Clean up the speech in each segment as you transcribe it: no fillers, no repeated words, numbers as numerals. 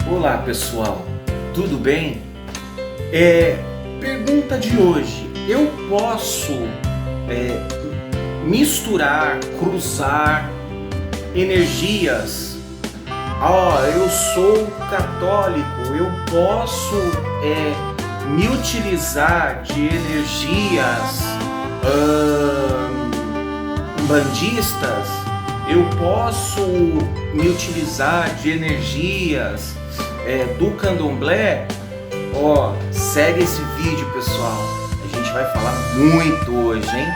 Olá pessoal, tudo bem? Pergunta de hoje: eu posso misturar, cruzar energias? Eu sou católico, eu posso me utilizar de energias umbandistas? Eu posso me utilizar de energias do candomblé? Segue esse vídeo, pessoal. A gente vai falar muito hoje, hein?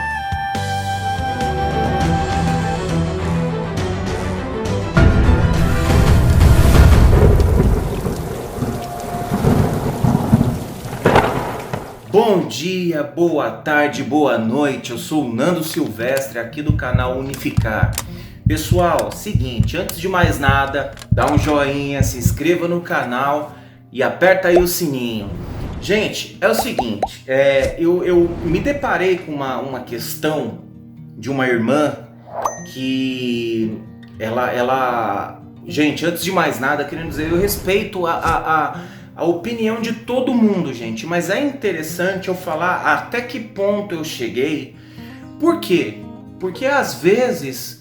Bom dia, boa tarde, boa noite. Eu sou o Nando Silvestre, aqui do canal Unificar. Pessoal, seguinte, antes de mais nada, dá um joinha, se inscreva no canal e aperta aí o sininho. Gente, é o seguinte, eu me deparei com uma questão de uma irmã que gente, antes de mais nada, querendo dizer, eu respeito a opinião de todo mundo, gente, mas é interessante eu falar até que ponto eu cheguei. Por quê? Porque às vezes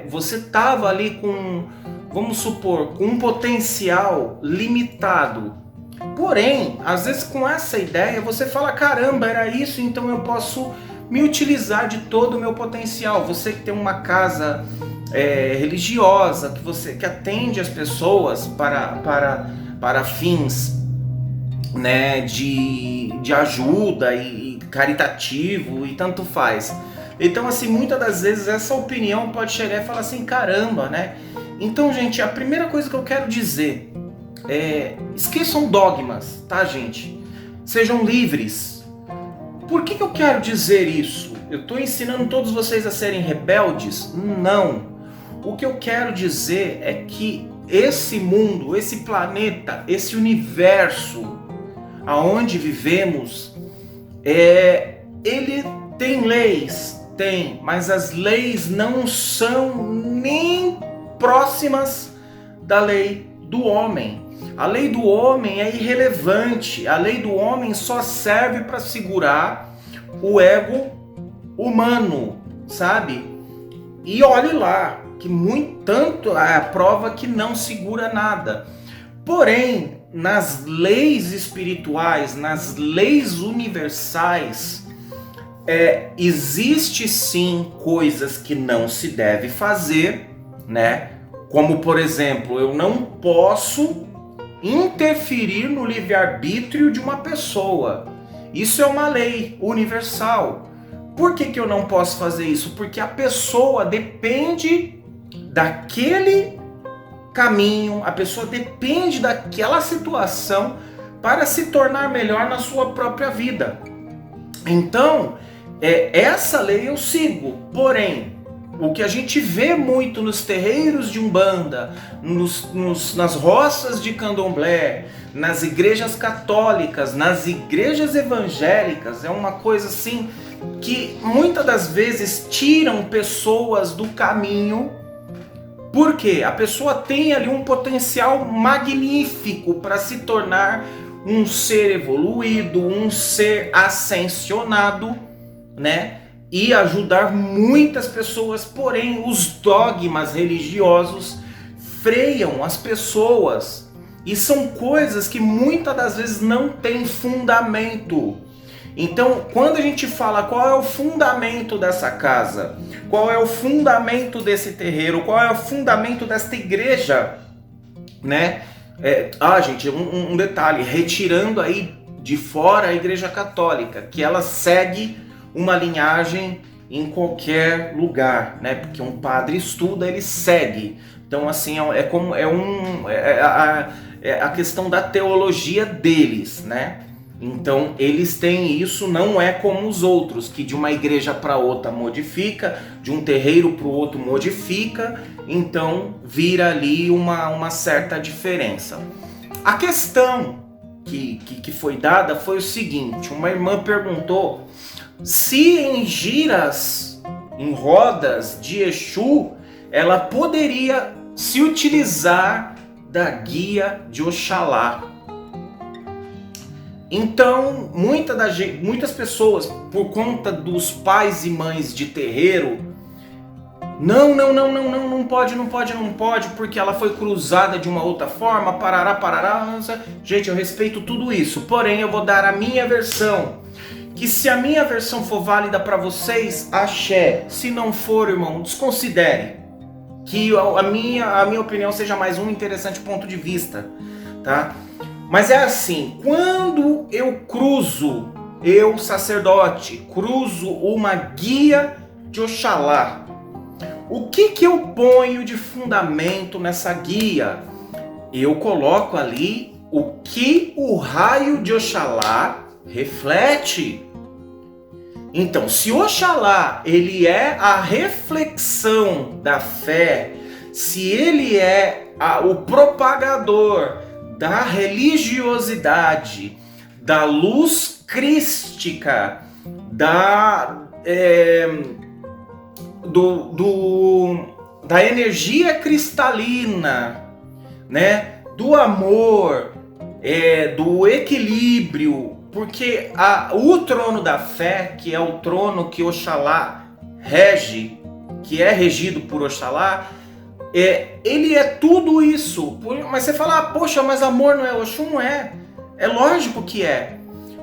você tava ali com, vamos supor, com um potencial limitado. Porém, às vezes com essa ideia você fala, caramba, era isso, então eu posso me utilizar de todo o meu potencial. Você que tem uma casa religiosa, que atende as pessoas para fins, né, de ajuda e caritativo e tanto faz. Então, assim, muitas das vezes essa opinião pode chegar e falar assim, caramba, né? Então, gente, a primeira coisa que eu quero dizer esqueçam dogmas, tá, gente? Sejam livres. Por que eu quero dizer isso? Eu estou ensinando todos vocês a serem rebeldes? Não. O que eu quero dizer é que esse mundo, esse planeta, esse universo aonde vivemos, ele tem leis. Tem, mas as leis não são nem próximas da lei do homem. A lei do homem é irrelevante. A lei do homem só serve para segurar o ego humano, sabe? E olhe lá, que tanto é a prova que não segura nada. Porém, nas leis espirituais, nas leis universais, existe sim coisas que não se deve fazer, né? Como, por exemplo, eu não posso interferir no livre-arbítrio de uma pessoa. Isso é uma lei universal. Por que eu não posso fazer isso? Porque a pessoa depende daquele caminho, a pessoa depende daquela situação para se tornar melhor na sua própria vida. Então, essa lei eu sigo. Porém, o que a gente vê muito nos terreiros de Umbanda, nas roças de Candomblé, nas igrejas católicas, nas igrejas evangélicas, é uma coisa assim que muitas das vezes tiram pessoas do caminho. Porque a pessoa tem ali um potencial magnífico para se tornar um ser evoluído, um ser ascensionado, né? E ajudar muitas pessoas, porém os dogmas religiosos freiam as pessoas. E são coisas que muitas das vezes não têm fundamento. Então, quando a gente fala qual é o fundamento dessa casa, qual é o fundamento desse terreiro, qual é o fundamento desta igreja, né? Gente, um detalhe, retirando aí de fora a igreja católica, que ela segue uma linhagem em qualquer lugar, né? Porque um padre estuda, ele segue. Então, assim, a questão da teologia deles, né? Então eles têm isso, não é como os outros, que de uma igreja para outra modifica, de um terreiro para o outro modifica, então vira ali uma certa diferença. A questão que foi dada foi o seguinte: uma irmã perguntou se em giras, em rodas de Exu, ela poderia se utilizar da guia de Oxalá. Então, muitas pessoas, por conta dos pais e mães de terreiro, não pode, porque ela foi cruzada de uma outra forma, parará. Gente, eu respeito tudo isso, porém eu vou dar a minha versão. Que se a minha versão for válida para vocês, axé. Se não for, irmão, desconsidere. Que a minha opinião seja mais um interessante ponto de vista, tá? Mas é assim, quando eu sacerdote, cruzo uma guia de Oxalá, o que eu ponho de fundamento nessa guia? Eu coloco ali o que o raio de Oxalá reflete. Então, se Oxalá ele é a reflexão da fé, se ele é o propagador da religiosidade, da luz crística, da energia cristalina, né? Do amor, do equilíbrio, porque o trono da fé, que é o trono que Oxalá rege, que é regido por Oxalá, ele é tudo isso. Mas você fala, poxa, mas amor não é Oxum? Não é. É lógico que é.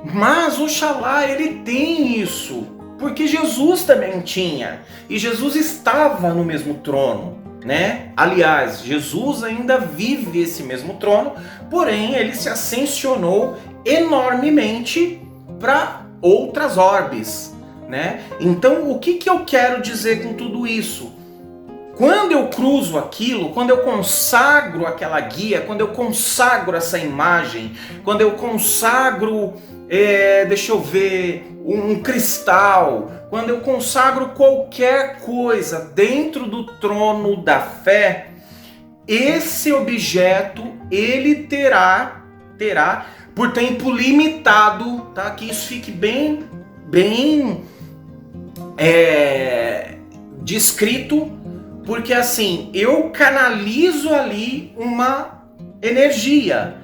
Mas Oxalá, ele tem isso. Porque Jesus também tinha. E Jesus estava no mesmo trono, né? Aliás, Jesus ainda vive esse mesmo trono, porém ele se ascensionou enormemente para outras orbes, né? Então, o que eu quero dizer com tudo isso? Quando eu cruzo aquilo, quando eu consagro aquela guia, quando eu consagro essa imagem, quando eu consagro, um cristal, quando eu consagro qualquer coisa dentro do trono da fé, esse objeto, ele terá por tempo limitado, tá? Que isso fique bem descrito, porque assim, eu canalizo ali uma energia.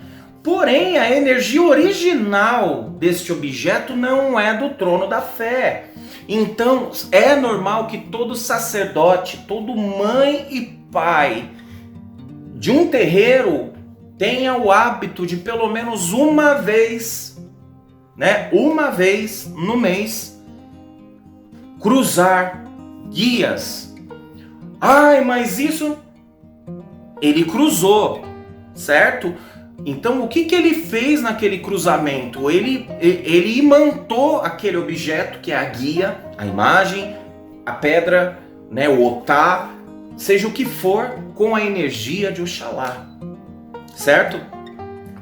Porém, a energia original deste objeto não é do trono da fé. Então, é normal que todo sacerdote, todo mãe e pai de um terreiro tenha o hábito de pelo menos uma vez no mês, cruzar guias. Ai, mas isso ele cruzou, certo? Então o que ele fez naquele cruzamento? Ele imantou aquele objeto que é a guia, a imagem, a pedra, né, o otá, seja o que for, com a energia de Oxalá, certo?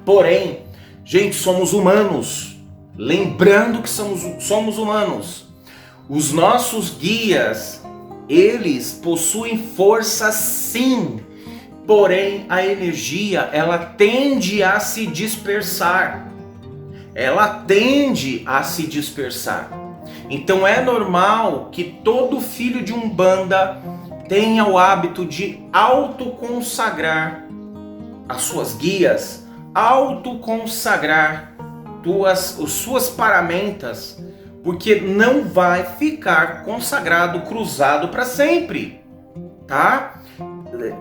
Porém, gente, somos humanos. Lembrando que somos humanos. Os nossos guias, eles possuem força sim, porém a energia, ela tende a se dispersar. Então é normal que todo filho de Umbanda tenha o hábito de autoconsagrar as suas guias, autoconsagrar as suas paramentas, porque não vai ficar consagrado, cruzado para sempre, tá?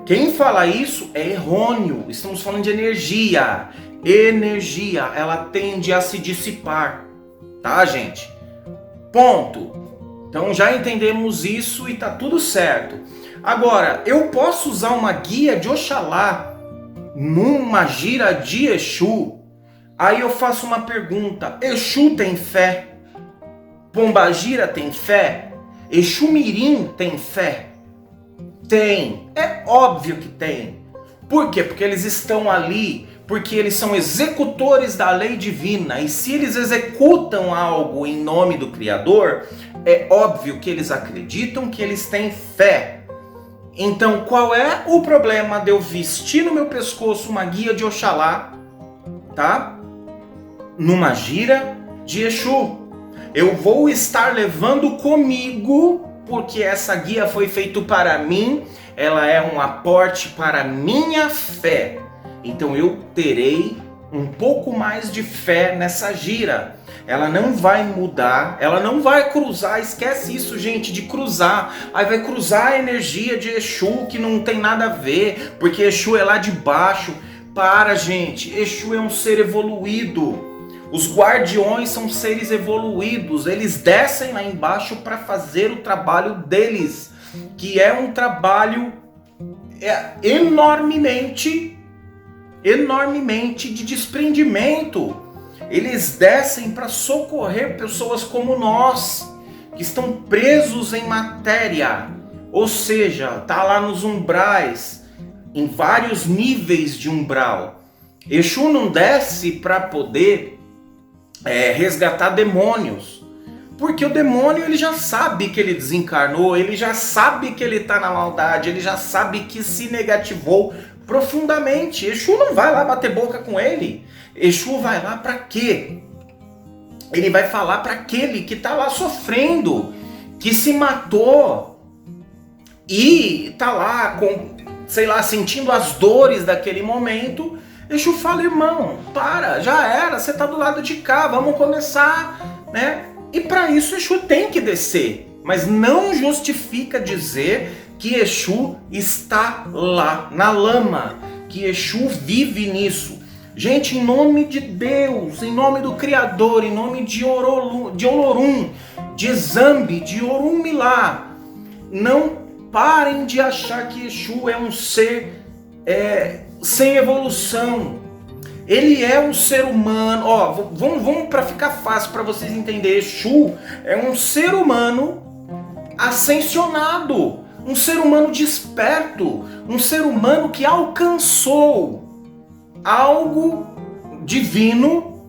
Quem fala isso é errôneo. Estamos falando de energia. Energia, ela tende a se dissipar, tá, gente? Ponto. Então já entendemos isso e tá tudo certo. Agora, eu posso usar uma guia de Oxalá numa gira de Exu? Aí eu faço uma pergunta: Exu tem fé? Pombagira tem fé? Exu Mirim tem fé? Tem. É óbvio que tem. Por quê? Porque eles estão ali, porque eles são executores da lei divina. E se eles executam algo em nome do Criador, é óbvio que eles acreditam, que eles têm fé. Então, qual é o problema de eu vestir no meu pescoço uma guia de Oxalá, tá? Numa gira de Exu. Eu vou estar levando comigo, porque essa guia foi feita para mim, ela é um aporte para a minha fé. Então eu terei um pouco mais de fé nessa gira. Ela não vai mudar, ela não vai cruzar, esquece isso, gente, de cruzar. Aí vai cruzar a energia de Exu, que não tem nada a ver, porque Exu é lá de baixo. Para, gente, Exu é um ser evoluído. Os guardiões são seres evoluídos, eles descem lá embaixo para fazer o trabalho deles, que é um trabalho enormemente de desprendimento. Eles descem para socorrer pessoas como nós, que estão presos em matéria, ou seja, tá lá nos umbrais, em vários níveis de umbral. Exu não desce para poder resgatar demônios, porque o demônio ele já sabe que ele desencarnou, ele já sabe que ele está na maldade, ele já sabe que se negativou profundamente. Exu não vai lá bater boca com ele. Exu vai lá para quê? Ele vai falar para aquele que está lá sofrendo, que se matou e está lá com, sei lá, sentindo as dores daquele momento. Exu fala: irmão, para, já era, você tá do lado de cá, vamos começar, né? E para isso Exu tem que descer, mas não justifica dizer que Exu está lá na lama, que Exu vive nisso. Gente, em nome de Deus, em nome do Criador, em nome de Olorum, de Zambi, de Orunmilá, não parem de achar que Exu é um ser sem evolução. Ele é um ser humano. Vamos para ficar fácil para vocês entenderem. Exu é um ser humano ascensionado, um ser humano desperto, um ser humano que alcançou algo divino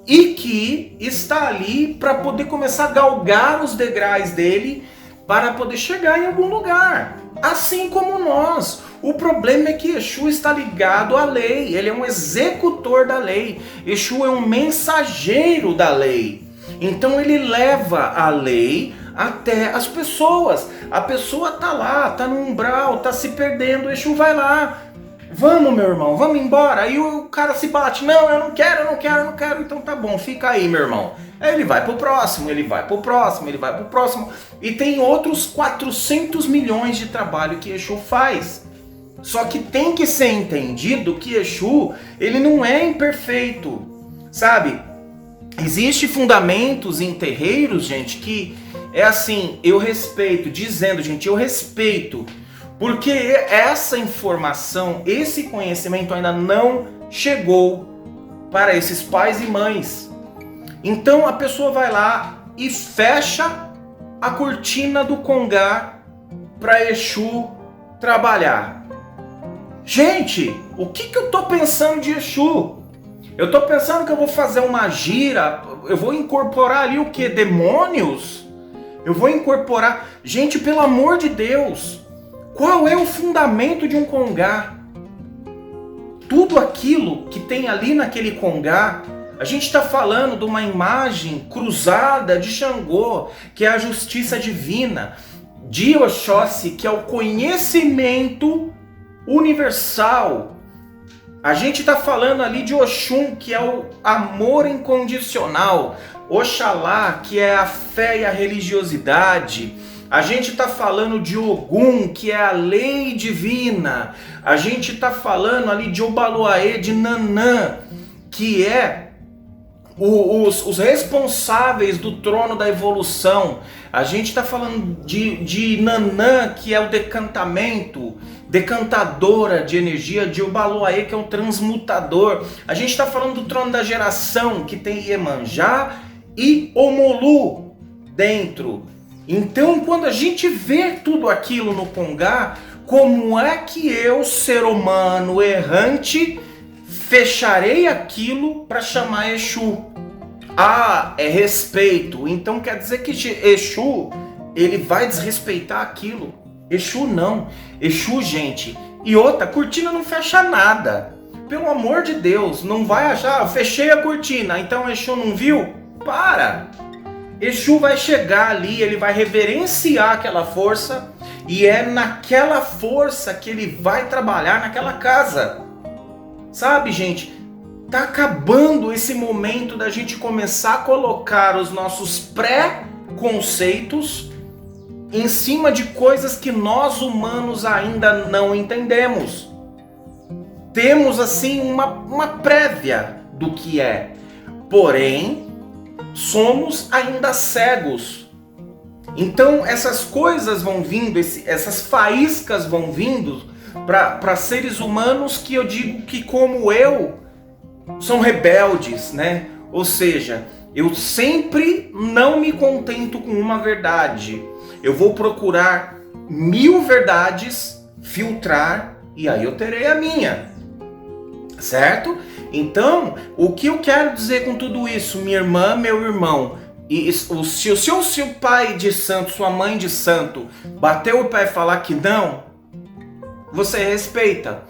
e que está ali para poder começar a galgar os degraus dele para poder chegar em algum lugar. Assim como nós. O problema é que Exu está ligado à lei, ele é um executor da lei, Exu é um mensageiro da lei. Então ele leva a lei até as pessoas. A pessoa tá lá, tá no umbral, tá se perdendo, o Exu vai lá. Vamos, meu irmão, vamos embora. Aí o cara se bate: não, eu não quero. Então tá bom, fica aí, meu irmão. Aí ele vai pro próximo, ele vai pro próximo. E tem outros 400 milhões de trabalho que Exu faz. Só que tem que ser entendido que Exu, ele não é imperfeito, sabe? Existem fundamentos em terreiros, gente, que é assim, eu respeito, dizendo, gente, eu respeito, porque essa informação, esse conhecimento ainda não chegou para esses pais e mães. Então a pessoa vai lá e fecha a cortina do congá para Exu trabalhar. Gente, o que eu tô pensando de Exu? Eu tô pensando que eu vou fazer uma gira, eu vou incorporar ali o que? Demônios? Eu vou incorporar... Gente, pelo amor de Deus, qual é o fundamento de um congá? Tudo aquilo que tem ali naquele congá, a gente está falando de uma imagem cruzada de Xangô, que é a justiça divina, de Oxóssi, que é o conhecimento universal. A gente está falando ali de Oxum, que é o amor incondicional. Oxalá, que é a fé e a religiosidade. A gente está falando de Ogum, que é a lei divina. A gente está falando ali de Obaloaê, de Nanã, que é os responsáveis do trono da evolução. A gente está falando de Nanã, que é o decantamento, decantadora de energia, de Obaloaê, que é um transmutador. A gente está falando do trono da geração, que tem Iemanjá e Omolu dentro. Então, quando a gente vê tudo aquilo no congá, como é que eu, ser humano errante, fecharei aquilo para chamar Exu? Ah, é respeito. Então quer dizer que Exu, ele vai desrespeitar aquilo? Exu não. Exu, gente. E outra, cortina não fecha nada. Pelo amor de Deus, não vai achar, fechei a cortina, então Exu não viu? Para! Exu vai chegar ali, ele vai reverenciar aquela força, e é naquela força que ele vai trabalhar naquela casa. Sabe, gente? Tá acabando esse momento da gente começar a colocar os nossos pré-conceitos em cima de coisas que nós humanos ainda não entendemos. Temos assim uma prévia do que é, porém somos ainda cegos. Então essas coisas vão vindo, essas faíscas vão vindo para seres humanos que eu digo que, como eu, são rebeldes, né? Ou seja, eu sempre não me contento com uma verdade. Eu vou procurar 1000 verdades, filtrar, e aí eu terei a minha. Certo? Então, o que eu quero dizer com tudo isso, minha irmã, meu irmão, se o seu pai de santo, sua mãe de santo, bater o pé e falar que não, você respeita.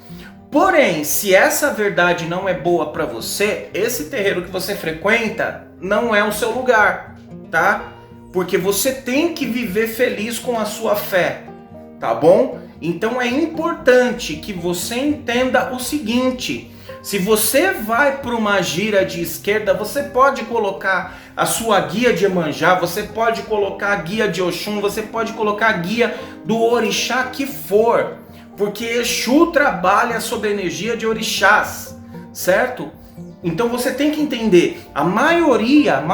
Porém, se essa verdade não é boa para você, esse terreiro que você frequenta não é o seu lugar, tá? Porque você tem que viver feliz com a sua fé, tá bom? Então é importante que você entenda o seguinte: se você vai para uma gira de esquerda, você pode colocar a sua guia de Iemanjá, você pode colocar a guia de Oxum, você pode colocar a guia do orixá que for, porque Exu trabalha sob a energia de orixás, certo? Então você tem que entender, a maioria,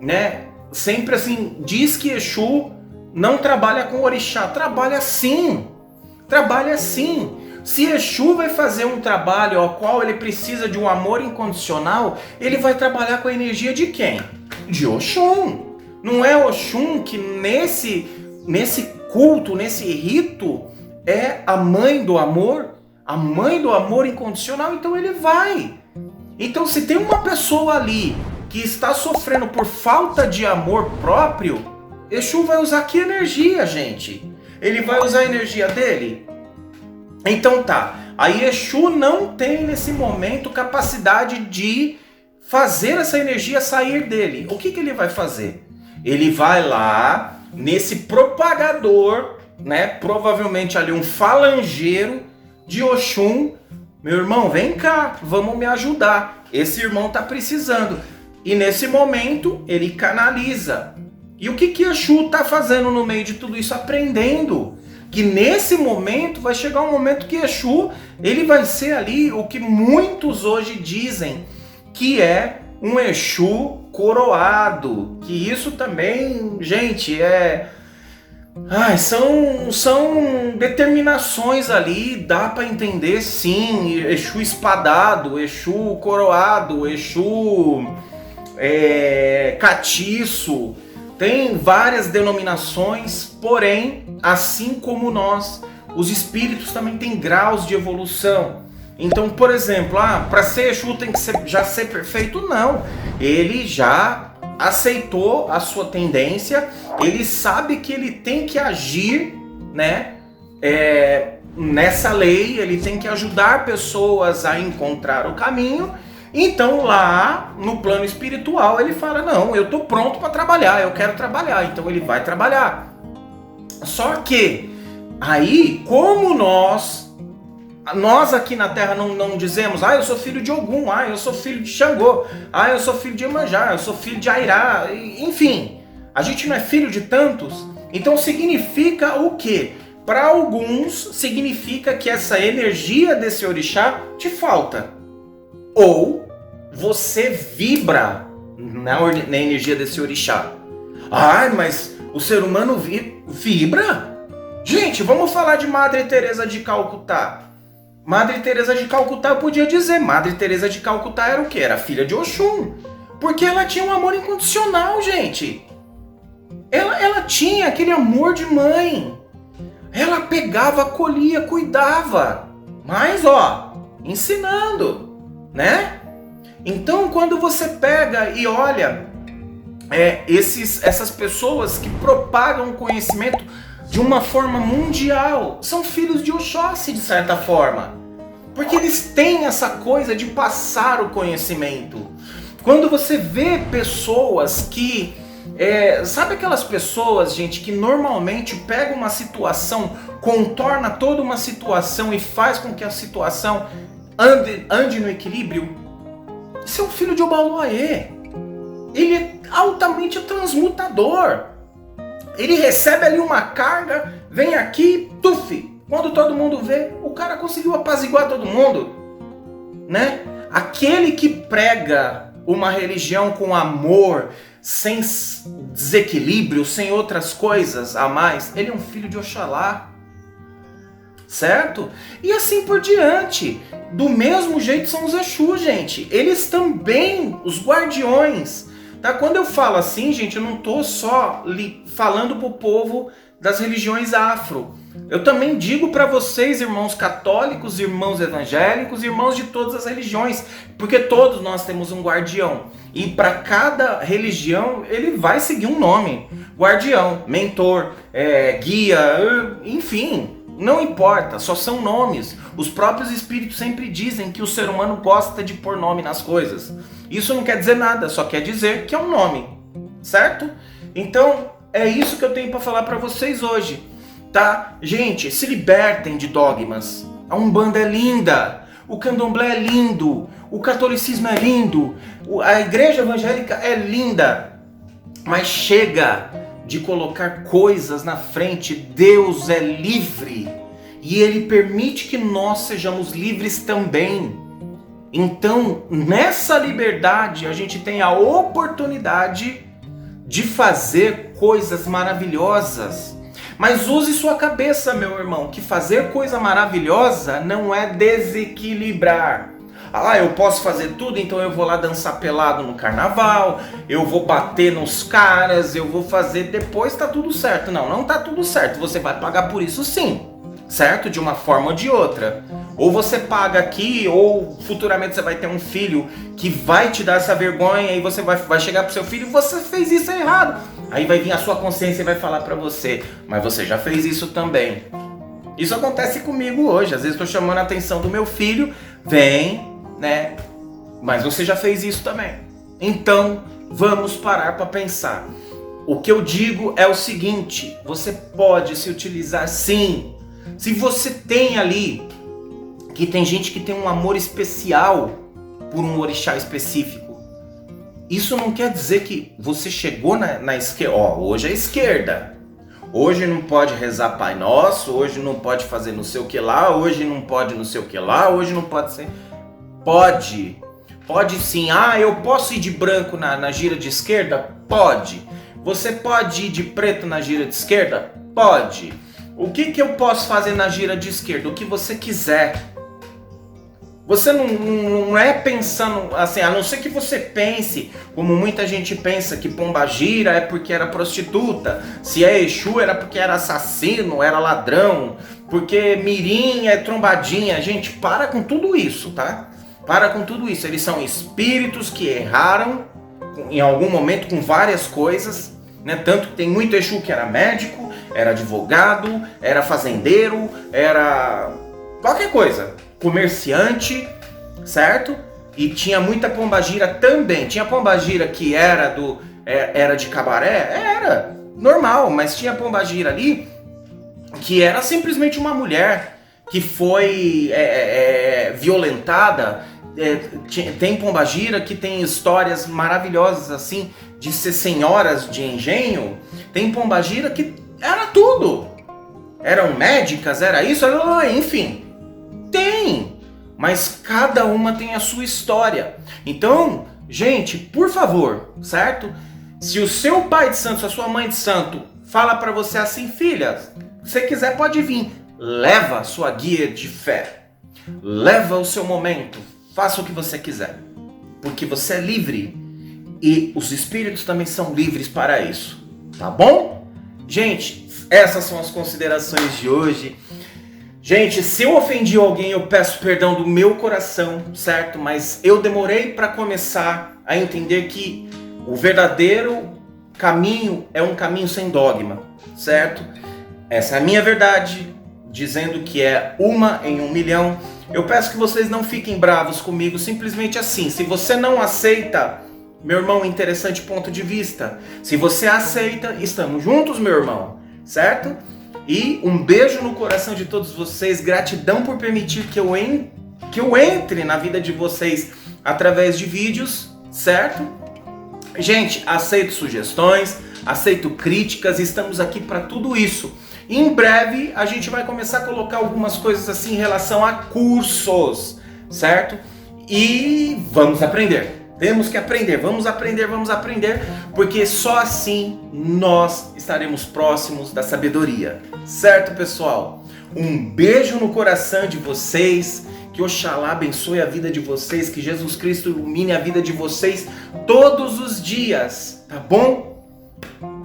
né, sempre assim, diz que Exu não trabalha com orixá. Trabalha sim. Se Exu vai fazer um trabalho ao qual ele precisa de um amor incondicional, ele vai trabalhar com a energia de quem? De Oxum. Não é Oxum que nesse culto, nesse rito, é a mãe do amor incondicional, então ele vai. Então se tem uma pessoa ali que está sofrendo por falta de amor próprio, Exu vai usar que energia, gente? Ele vai usar a energia dele? Então tá, aí Exu não tem nesse momento capacidade de fazer essa energia sair dele. O que ele vai fazer? Ele vai lá nesse propagador, né? Provavelmente ali um falangeiro de Oxum. Meu irmão, vem cá, vamos me ajudar. Esse irmão tá precisando. E nesse momento ele canaliza. E o que Exu tá fazendo no meio de tudo isso? Aprendendo. Que nesse momento vai chegar um momento que Exu, ele vai ser ali o que muitos hoje dizem que é um Exu coroado. Que isso também, gente, são determinações ali, dá para entender sim. Exu espadado, Exu coroado, Exu catiço. Tem várias denominações, porém, assim como nós, os espíritos também têm graus de evolução. Então, por exemplo, para ser Exu tem que já ser perfeito? Não. Ele já aceitou a sua tendência, ele sabe que ele tem que agir, né, nessa lei, ele tem que ajudar pessoas a encontrar o caminho. Então lá no plano espiritual ele fala, não, eu tô pronto para trabalhar, eu quero trabalhar, então ele vai trabalhar. Só que aí, como nós aqui na Terra não dizemos, eu sou filho de Ogum, eu sou filho de Xangô, eu sou filho de Iemanjá, eu sou filho de Airá, enfim, a gente não é filho de tantos. Então significa o quê? Para alguns significa que essa energia desse orixá te falta. Ou você vibra na energia desse orixá. Mas o ser humano vibra? Gente, vamos falar de Madre Teresa de Calcutá. Madre Teresa de Calcutá, eu podia dizer, Madre Teresa de Calcutá era o quê? Era filha de Oxum. Porque ela tinha um amor incondicional, gente. Ela tinha aquele amor de mãe. Ela pegava, acolhia, cuidava. Mas, ensinando, né? Então, quando você pega e olha essas pessoas que propagam conhecimento de uma forma mundial, são filhos de Oxóssi, de certa forma. Porque eles têm essa coisa de passar o conhecimento. Quando você vê pessoas que... sabe aquelas pessoas, gente, que normalmente pegam uma situação, contorna toda uma situação e faz com que a situação ande no equilíbrio. Isso é um filho de Obaloaê. Ele é altamente transmutador. Ele recebe ali uma carga, vem aqui, tuf. Quando todo mundo vê, o cara conseguiu apaziguar todo mundo, né? Aquele que prega uma religião com amor, sem desequilíbrio, sem outras coisas a mais, ele é um filho de Oxalá, certo? E assim por diante. Do mesmo jeito são os Exu, gente. Eles também, os guardiões. Tá? Quando eu falo assim, gente, eu não tô só falando pro povo das religiões afro. Eu também digo para vocês, irmãos católicos, irmãos evangélicos, irmãos de todas as religiões, porque todos nós temos um guardião. E para cada religião, ele vai seguir um nome. Guardião, mentor, guia, enfim, não importa, só são nomes. Os próprios espíritos sempre dizem que o ser humano gosta de pôr nome nas coisas. Isso não quer dizer nada, só quer dizer que é um nome, certo? Então, é isso que eu tenho para falar para vocês hoje, tá? Gente, se libertem de dogmas. A Umbanda é linda, o Candomblé é lindo, o catolicismo é lindo, a igreja evangélica é linda, mas chega de colocar coisas na frente. Deus é livre e Ele permite que nós sejamos livres também. Então, nessa liberdade, a gente tem a oportunidade de fazer coisas maravilhosas. Mas use sua cabeça, meu irmão, que fazer coisa maravilhosa não é desequilibrar. Ah, eu posso fazer tudo, então eu vou lá dançar pelado no carnaval, eu vou bater nos caras, eu vou fazer, depois tá tudo certo. Não, não tá tudo certo, você vai pagar por isso sim, certo? De uma forma ou de outra. Ou você paga aqui, ou futuramente você vai ter um filho que vai te dar essa vergonha e você vai chegar pro seu filho, você fez isso errado. Aí vai vir a sua consciência e vai falar pra você, mas você já fez isso também. Isso acontece comigo hoje, às vezes estou chamando a atenção do meu filho, vem, né? Mas você já fez isso também. Então, vamos parar para pensar. O que eu digo é o seguinte, você pode se utilizar sim. Se você tem ali, que tem gente que tem um amor especial por um orixá específico, isso não quer dizer que você chegou na esquerda. Ó, hoje é esquerda. Hoje não pode rezar Pai Nosso, hoje não pode fazer não sei o que lá, hoje não pode não sei o que lá, hoje não pode ser... Pode. Pode sim. Ah, eu posso ir de branco na gira de esquerda? Pode. Você pode ir de preto na gira de esquerda? Pode. O que eu posso fazer na gira de esquerda? O que você quiser. Você não é pensando assim, a não ser que você pense, como muita gente pensa, que pombagira é porque era prostituta, se é Exu era porque era assassino, era ladrão, porque mirim é trombadinha. Gente, para com tudo isso, tá? Para com tudo isso. Eles são espíritos que erraram em algum momento com várias coisas, né? Tanto que tem muito Exu que era médico, era advogado, era fazendeiro, era qualquer coisa, comerciante, certo? E tinha muita pombagira também. Tinha pombagira que era de cabaré, era normal, mas tinha pombagira ali que era simplesmente uma mulher que foi violentada. Tem pombagira que tem histórias maravilhosas assim de ser senhoras de engenho. Tem pombagira que era tudo, eram médicas, era isso, enfim, tem, mas cada uma tem a sua história. Então, gente, por favor, certo? Se o seu pai de santo, a sua mãe de santo fala pra você assim, filha, se você quiser pode vir, leva a sua guia de fé, leva o seu momento, faça o que você quiser, porque você é livre e os espíritos também são livres para isso, tá bom? Gente, essas são as considerações de hoje. Gente, se eu ofendi alguém, eu peço perdão do meu coração, certo? Mas eu demorei para começar a entender que o verdadeiro caminho é um caminho sem dogma, certo? Essa é a minha verdade, dizendo que é uma em 1 milhão. Eu peço que vocês não fiquem bravos comigo, simplesmente assim. Se você não aceita, meu irmão, interessante ponto de vista. Se você aceita, estamos juntos, meu irmão, certo? E um beijo no coração de todos vocês, gratidão por permitir que eu que eu entre na vida de vocês através de vídeos, certo? Gente, aceito sugestões, aceito críticas, estamos aqui para tudo isso. Em breve a gente vai começar a colocar algumas coisas assim em relação a cursos, certo? E vamos aprender. Temos que aprender, vamos aprender, porque só assim nós estaremos próximos da sabedoria. Certo, pessoal? Um beijo no coração de vocês, que Oxalá abençoe a vida de vocês, que Jesus Cristo ilumine a vida de vocês todos os dias, tá bom?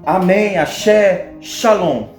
Amém, axé, shalom.